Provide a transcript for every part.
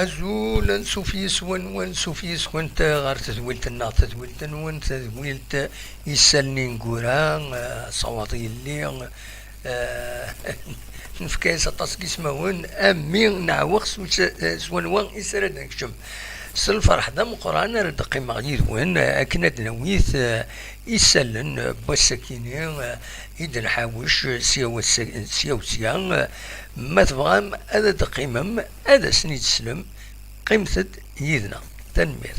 عزول سوفيس ون سوفيس كنت غير تزويلت النار تزويلت نون تزويلت يسالني نقورا صواطي اللي نفكاس اطاس كيسماون امي نعوق سوان وان يسرد نكشم الفرح دا مقران رد قيمة غير وين أكنا دنويث يسلن بوسكيني إذا حاوش سيا ما تبغى هذا دقيمم هذا سنيد سلم قيمة يدنا تنمير.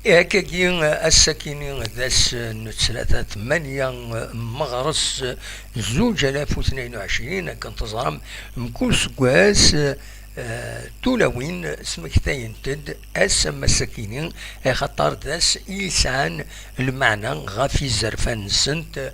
هكاكي السكيني ذاس ثلاثة ثمانية مغرس 2022 كان تزرم مكل سكواس تولاوين سمكتاين تد اسم السكيني خطر ذاس إيسان المعنى غافي زرفان سنت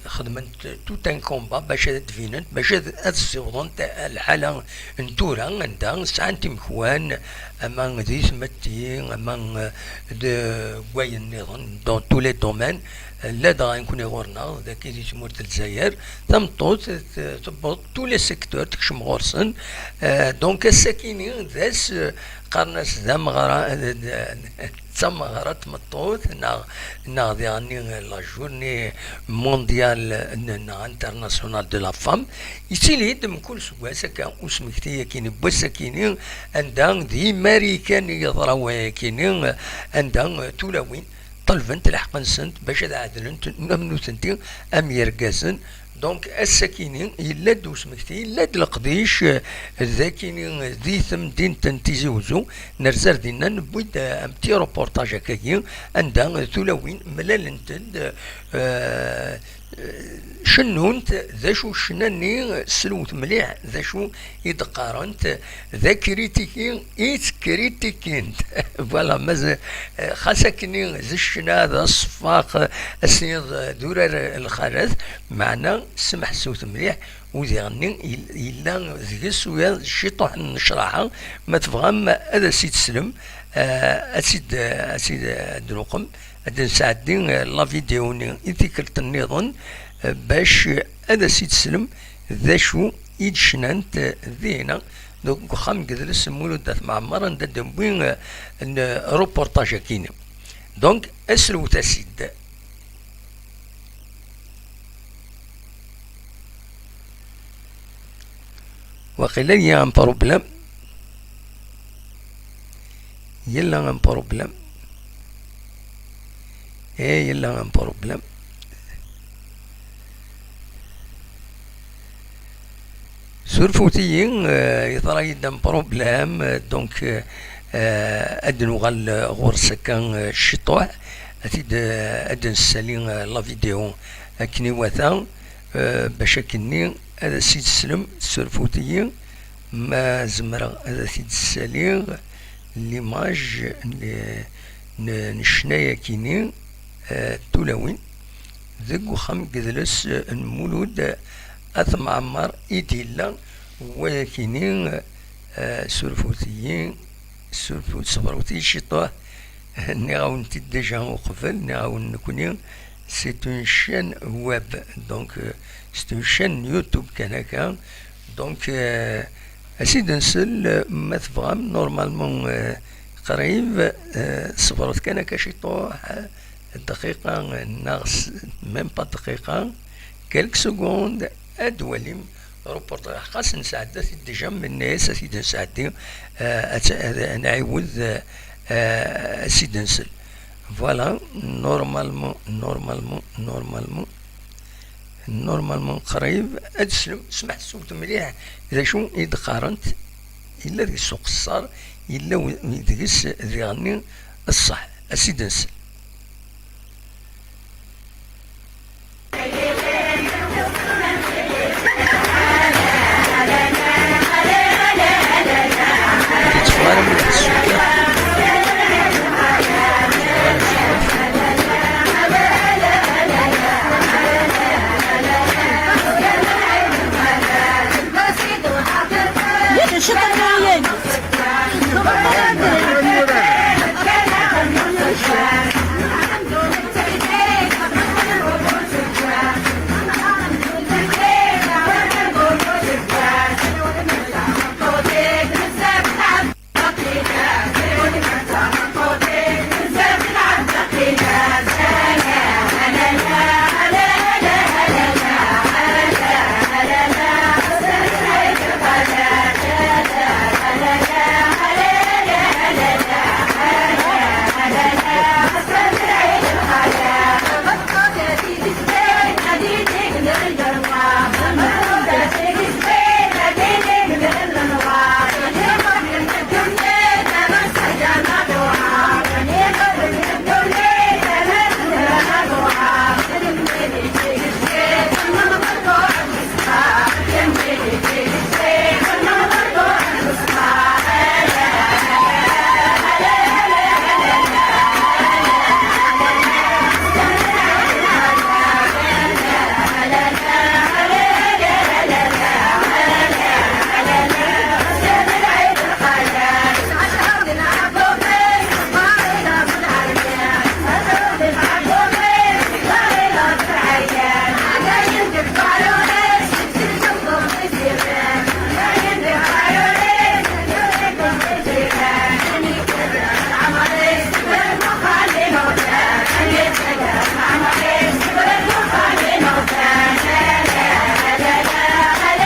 خدمت توتان كومبا باش تفينت باش تصيغضنت الحالة نتورا عندها سانتي مخوان اما ذي سمتي اما دو النظام دون تو لي دومين لا دا نكون غورنا ذاك اللي تمورت الجزائر تمطوط تبط تو لي سيكتور تكشم غورسن دونك الساكنين ذاس قرناس ذا مغرا تمغرا تمطوط نا يعني لا جورني مونديال انترناسيونال دو لا فام يسيلي دم كل سواس كان اسمكتي كاين بوساكينين عندها دي ماريكان يضراو كاينين عندها تولاوين طلبنت الحق نسنت باش عادلنت نمنو سنتي ام يرقاسن دونك الساكنين يلا دوس مكتي يلا القديش ذاكينين ذي ثم دين تنتيزي وزو نرزر دينا نبويد امتي روبورتاج هكاكي عندها تولاوين ملالنت شنونت ذا شو شناني سلوت مليح ذا شو يدقارنت ذا كريتيكين ايت كريتيكين فوالا ماز خاصكني زي الشنا ذا الصفاق السنيد دورار الخرز معنا سمح سوت مليح وذي غني يلا ذيس ويا الشيطان نشرحها ما تفهم هذا سيد سلم اسيد دروقم هذا نساعدين لا فيديو يذكرت النظام باش هذا سيد سلم ذا شو يدشنانت ذينا دوك خام قدرس مولود دات معمر ندم وين روبورتاج كاين دونك اسلو تسيد وقيل لي ان بروبليم يلا ان بروبليم يلا ان بروبليم سورفوتيين يطرا يدم بروبليم دونك ادنو غال غورس كان الشطوع اتيد ادن سالين لا فيديو اكني واثا باش كني هذا سيد سلم سورفوتيين ما زمر هذا سيد سالين ليماج نشنايا كيني تولاوين ذك وخم قدلس المولود أثم عمار إيديلا ولكنين سورفوتيين سورفوت صبروتي شطوه نغاون تدجا وقفل نغاون نكونين سي اون شين ويب دونك سي اون شين يوتيوب كان دونك أسيد نسل ما تفهم نورمالمون قريب صبروت كان كشطوه دقيقة ناقص ميم با دقيقة كالك سكوند أدوليم روبورتاج خاص نساعد ديجا من الناس سيدي نساعدي نعاود سيدي نسل فوالا نورمالمون قريب أدسلم سمعت صوت مليح إذا شو يدقارنت إلا ذي السوق الصار إلا ذي ذي غني الصح. أسيدنس.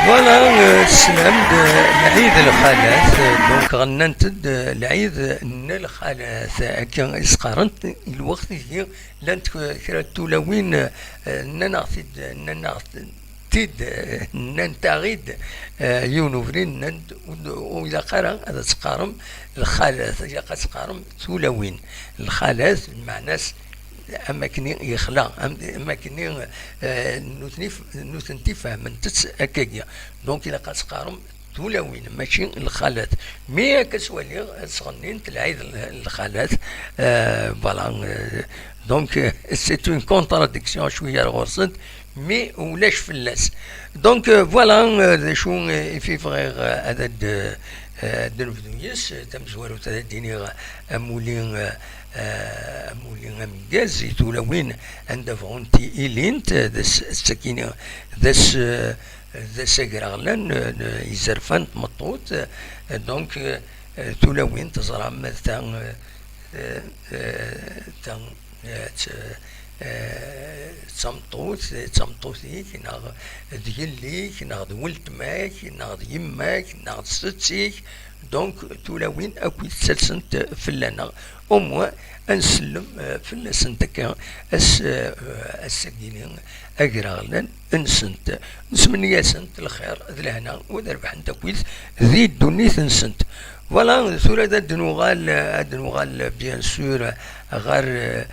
فوالا السلام العيد الخالات دونك غننتد العيد ان الخالات هكا اسقارنت الوقت هي لانت كرا تولوين تيد ننتغيد يونوفرين وإذا قرا هذا تقارم الخالات إذا تقارم تولوين الخالات بمعنى أماكن يخلع أماكن نوتنتي فهمنتس أكاكيا دونك إلا تقارم تولوين ماشي الخالات مي كسوالي صغنين العيد الخالات فوالا دونك سيت اون كونتراديكسيون شويه غورصت مي ولاش فلاس دونك فوالا شو في فغير هذا دنفدويس تمزورو تديني امولين امجاز تولوين عند فونتي إلينت السكينه ذس ساكراغلان يزرفان مطوط دونك تولوين تزرع تمطوثيك ناغ دياليك ناغ ولد ماك ناغ يماك ناغ ستيك دونك تولوين اكويد سلسنت فلانا أموا أنسلم فلسنت كان السكينين أقراغلان انسنت نسمني سنت الخير ذلهنا وذربح انت كويس ذي الدنيا انسنت فوالا ثورة دنوغال بيان سور غير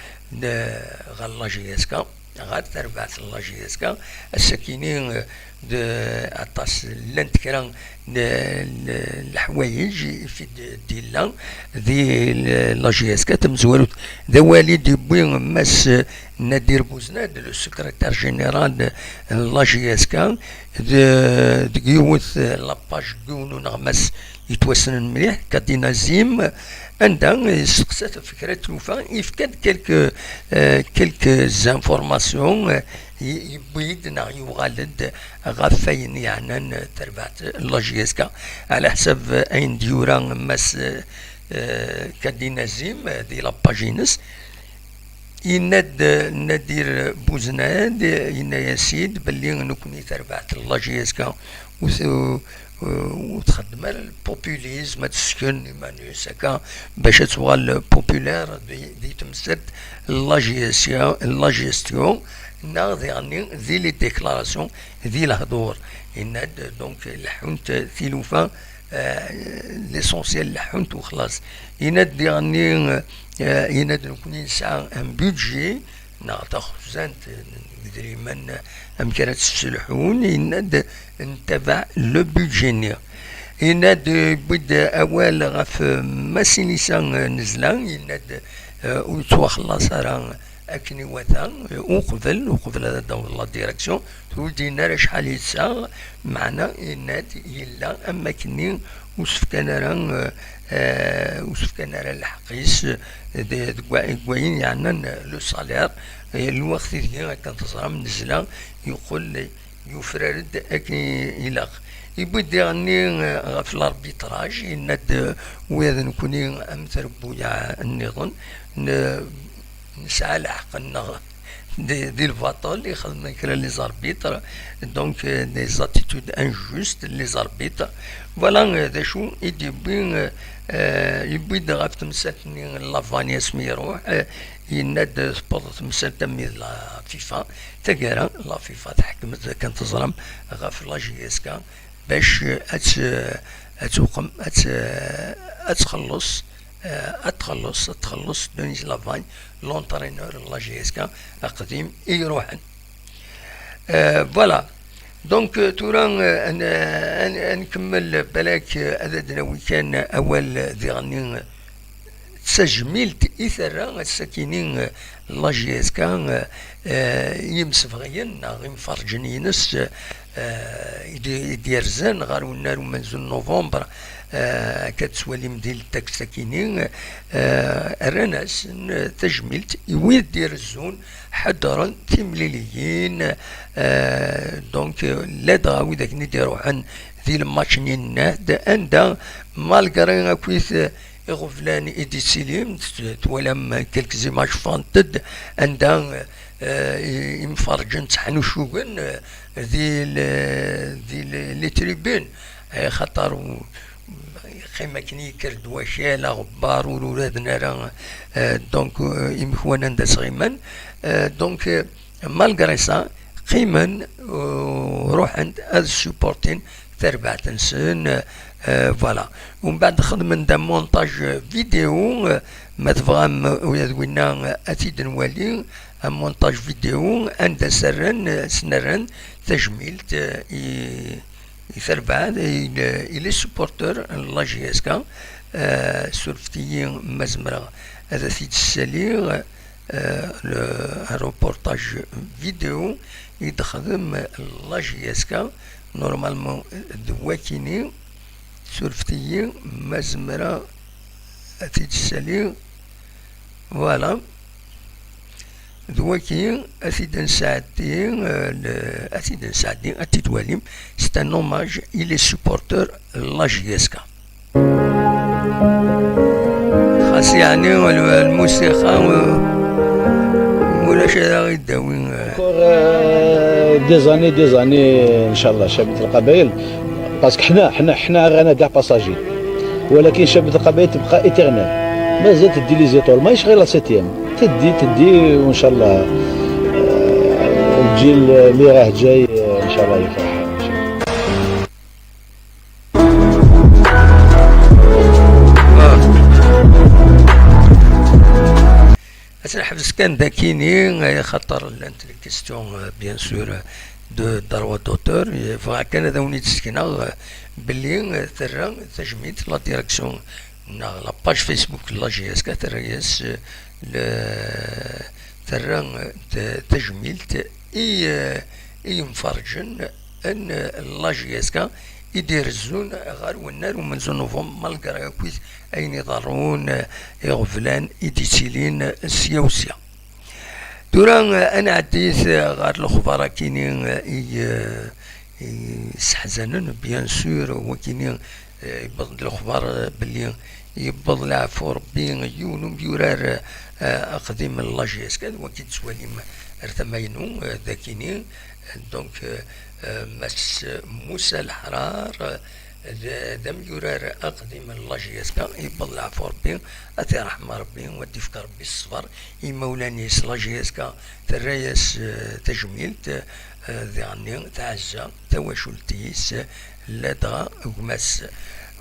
لاجيسكا غير تربعت لاجيسكا السكينين أطاس لانت كران الحوايج في ديلا ذي لاجيسكا تمزولوت ذا والد بوين ماس نادر بوزناد السكرتير جينيرال لاجيسكا ديوث لاباج كونو نغمس يتوسن مليح كدينا زيم عندها سقسات فكرة توفا يفكد كلك زانفورماسيون يبيدنا يغالد غفاين يعني تربعت لاجيسكا على حسب اين ديورا ماس كدينا زيم دي لاباجينس ينادر بوزناد ينا ياسيد باللي نكوني تربعت لاجيسكا وتخدم البوبوليزم تسكن مانوس هكا باش توال بوبولار دي تمسد لاجيستيون ناض يعني ذي لي ديكلاراسيون ذي الهدور يناد دونك الحونت ثيلوفا ليسونسيال لحنت وخلاص. يناد يعني يناد نكون نسعى ان بودجي نعطخ زانت ندري من امكانات السلحون يناد نتبع لو بودجي يناد بدا اول غف ماسينيسان نزلان يناد وتوخلص راه اكني وثان وقبل هذا دور لا ديريكسيون تولدينا شحال يتساغ معنا يناد يلا اما كني وسفكان راه الحقيس كواين يعني لو سالير الوقت اللي كان تصرا من نزله يقول يفرد اكني يلاق يبدا يعني في الاربيتراج يناد وهذا نكوني امثل بويا النظام نسعى الحق دي الفاطور اللي يخدم كرا لي زاربيتر دونك دي زاتيتود انجوست لي زاربيتر فوالا هذا شو يبدا غاف تمساتني لافانيا سمي يروح يناد سبورت تمسات تمي لا فيفا تقرا لا فيفا تحكمت كانت تظلم غاف لا جي اس كا باش اتوقم تخلص دونيس لافاني لونترينور لا جي اس كا قديم يروحن فوالا دونك تورا نكمل بالك عددنا وكان اول ديغني تسجميلت إثرا الساكنين لا جي اس كا يمسفغين غيم فرجن ينس يديرزان غار ونار منزل نوفمبر كتسوالي مديل تاك ساكنين راناس تجميلت يويد ديرزون حضرا تمليليين دونك لا دغاوي داك نديرو عن ذي الماتش نيناد اندا مالغري اكويث يغفلان ايدي سيليم تولم كلك زيماج فانتد عندها يمفرجن تحنو شوغن ذي لي تريبين خاطر خيما كني كرد وشالا غبار ولادنا راه دونك يمكوانا نداس غيمان دونك مالغري سا قيما روح عند از سوبورتين تربع تنسن فوالا ومن بعد خدم دا مونتاج فيديو ما تفهم وينا اتيد نولي مونتاج فيديو عند سنرن تجميل يثربع الى سبورتر لا جي اس كا سولفتي مزمرة هذا سيد السالي روبورتاج فيديو يتخدم لا جي اس كا نورمالمون دواكيني سولفتي مزمرة أتيد السالي فوالا دواكي أتيد نساعدي أتيد واليم سي ان اوماج إلي سوبورتور لا جي اس كا خاص يعني الموسيقى ولا شي غير داوي دي زاني ان شاء الله شباب القبائل باسكو حنا رانا كاع باساجي ولكن شباب القبائل تبقى ايترنال مازال تدي لي زيطول ماهيش غير لا سيتيام تدي وان شاء الله الجيل اللي راه جاي ان شاء الله يفرح ان شاء الله. حبس كان داكيني خاطر لانت كيستيون بيان سور دو دروا دوتور فكان هذا وني تسكينا باللي ترى تجميد لا ديريكسيون لا باج فيسبوك لا جي اس كا تريس ترى تجميلت اي مفرجن ان لا جي اس كا يدير الزون غار والنار ومن زنوفهم مالكرا كويس اين يضرون يغفلان يديتيلين سيوسيا دورا انا عديت غار الاخبار كاينين يستحزنن بيان سور وكاينين يبض الاخبار باللي يبض العفو ربي يونم يورار اقدم لا جي اس كاد وكي تسوالي ارتمينو ذاكينين دونك مس موسى الحرار دم يورار اقدم لا جي اس كا يبض العفو ربي اتي رحمه ربي ودي فكر ربي الصبر يمولاني لا جي اس كا تريس تجميل يعني تعزى تواشلتيس لدغا غماس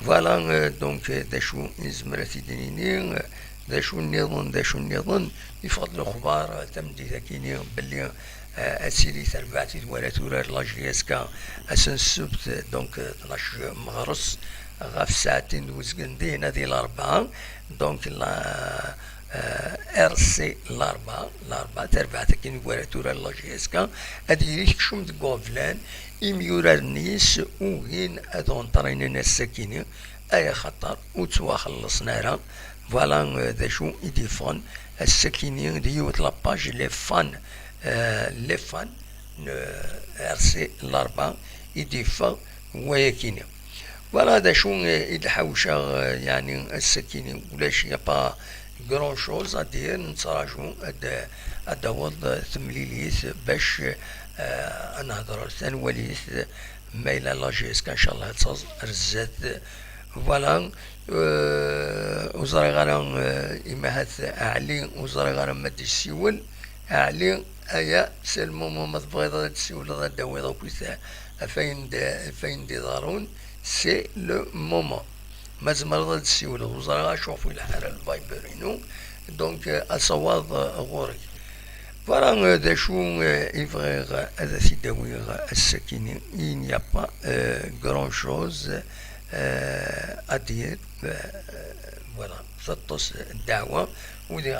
فوالا دونك دا شو نزمر تيدنيني دا شو النظام يفضل الاخبار تمدي ذاكيني باللي اسيلي تربعتي ولا تورار لاجياسكا اسن السبت دونك 12 مغرس غاف ساعتين وزقندين هذه الاربعه دونك ار سي الاربعه تربعتي كين ولا تورار لاجياسكا هذه شوم تقوفلان يميورار نيس وين ادون طرينا السكينه اي خطر وتواخلصنا راه فوالا ذا شو يديفون السكينه ديوت لاباج لي فان ار سي الاربعه يديفون وياكينه فوالا ذا شو يدحوشا يعني السكينه ولا شي با غران شوز ادير نتراجعو هذا وضع تمليليث باش نهضر ثانوليث مايلا لاجيسكا ان شاء الله تصز رزات فوالا وزري غانا إما هات أعلي وزري غانا مادي السيول أعلي أيا سلمو ما تبغي تسيول غا داوي دوكويثا فين دي دارون سي لو مومون ما تزمر تسيول وزري غا شوفو الحالة الفايبرينو دونك أصوات غوري فوالا دا شو يبغي هذا سيداوي السكينة il n'y a pas grand chose à dire فوالا تطس الدعوة ودي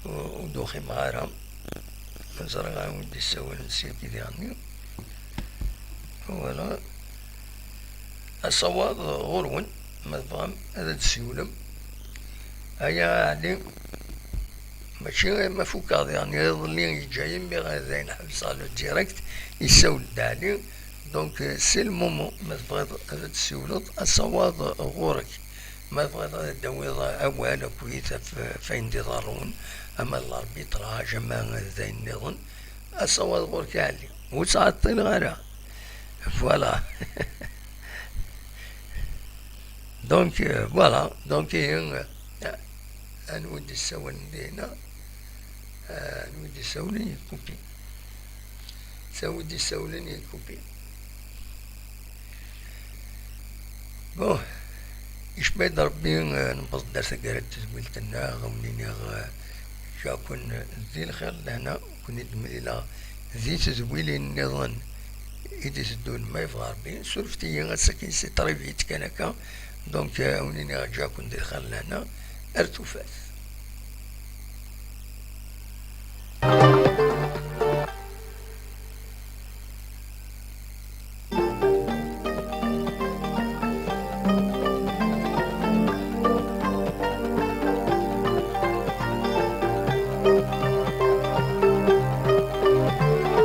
ودو خمارة زرقا ودي السوال نسيب كي يعني فوالا الصواب غرون مذبغم هذا تسيولم هيا علي ماشي ما فوق يعني يظلين جايين بغا نحبس على ديريكت يسول دالي دونك سي المومون ما تبغيض هذا تسولط الصواب غورك ما تبغيض دويض أولا كويتا فين دي ضارون أما الأربيتراج أما ذا النظام الصواب غورك علي وتعطي غيرها فوالا دونك فوالا دونك نودي السوال دينا نودي السولين يكوبي سودي السولين يكوبي بون إيش بيد ربي نبص درس قرأت تزويلتنا غمنيني شاكون ذي الخير لهنا كون ندمل إلى ذي تزويل النظام إذا سدون ما يفغر بي سولفتي غسكين سي طريفيت كانكا دونك ونيني جاكون ذي الخير لهنا ارتفاث